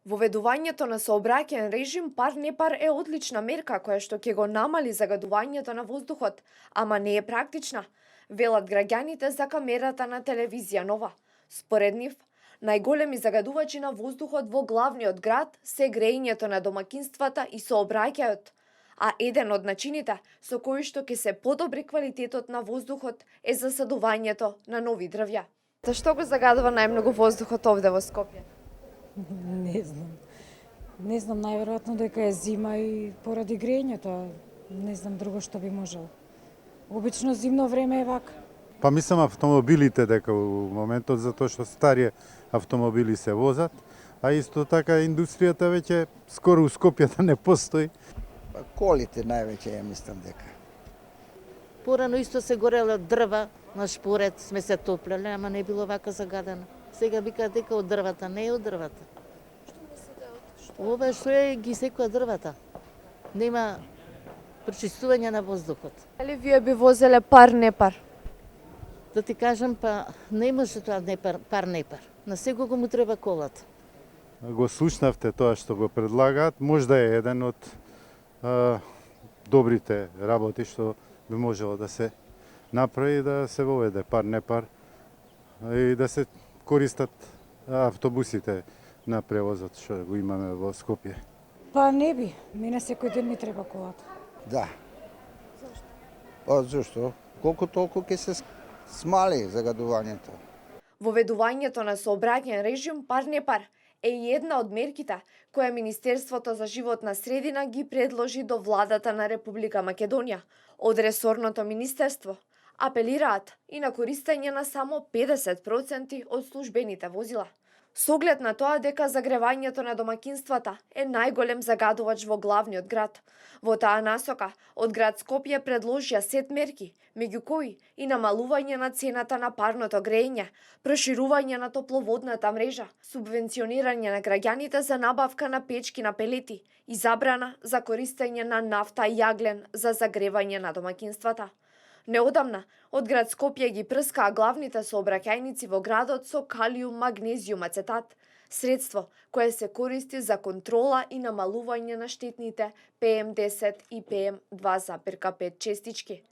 Воведувањето на сообраќаен режим пар-непар е одлична мерка која што ќе го намали загадувањето на воздухот, ама не е практична, велат граѓаните за камерата на телевизија Нова. Според нив, најголеми загадувачи на воздухот во главниот град се грејењето на домакинствата и сообраќајот, а еден од начините со кои што ќе се подобри квалитетот на воздухот е засадувањето на нови дрвја. Зашто го загадува најмногу воздухот овде во Скопје? Не знам. Не знам, најверојатно дека е зима и поради грејењето, не знам друго што би можел. Обично зимно време е вака. Па мислам автомобилите дека у моментот затоа што старија автомобили се возат, а исто така индустријата веќе скоро у Скопје да не постои. Па колите највеќе ја мислам дека. Порано исто се горело дрва, на шпоред сме се топлеле, ама не било вака загадено. Сега викаат дека од дрвата, не е од дрвата. Ова што е ги секоја дрвата. Нема прочистување на воздухот. Дали вие би возеле пар-непар? Да ти кажам, па не може тоа пар-непар. На секого му треба колата. Го слушнавте тоа што го предлагаат, можда е еден од добрите работи што би можело да се направи, да се воведе пар-непар и да се користат автобусите на превозот што го имаме во Скопје. Па не би, мене секој ден ми треба колата. Да. Зошто? Па зашто? Колку толку ќе се смали загадувањето. Воведувањето на сообраќаен режим пар-непар е една од мерките која Министерството за животна средина ги предложи до владата на Република Македонија од ресорното министерство. Апелираат и на користење на само 50% од службените возила. Со оглед на тоа дека загревањето на домакинствата е најголем загадувач во главниот град. Во таа насока, од град Скопје предложија сет мерки, меѓу кои и намалување на цената на парното грејење, проширување на топловодната мрежа, субвенционирање на граѓаните за набавка на печки на пелети и забрана за користење на нафта и јаглен за загревање на домакинствата. Неодамна, од град Скопје ги прскаа главните сообраќајници во градот со калиум-магнезиум ацетат, средство кое се користи за контрола и намалување на штетните PM10 и PM2,5 честички.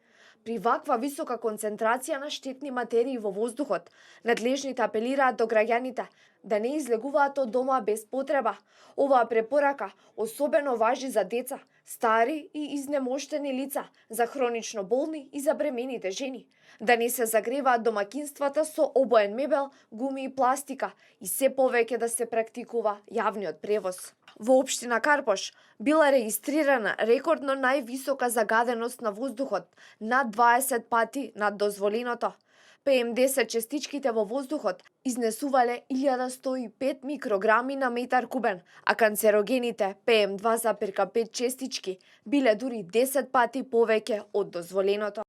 При ваква висока концентрација на штетни материи во воздухот, надлежните апелираат до граѓаните да не излегуваат од дома без потреба. Оваа препорака особено важи за деца, стари и изнемоштени лица, за хронично болни и за бремените жени. Да не се загреваат домакинствата со обоен мебел, гуми и пластика и се повеќе да се практикува јавниот превоз. Во општина Карпош била регистрирана рекордно највисока загаденост на воздухот, над 20 пати над дозволеното. PM10 честичките во воздухот изнесувале 1105 микрограми на метар кубен, а канцерогените PM2,5 честички биле дури 10 пати повеќе од дозволеното.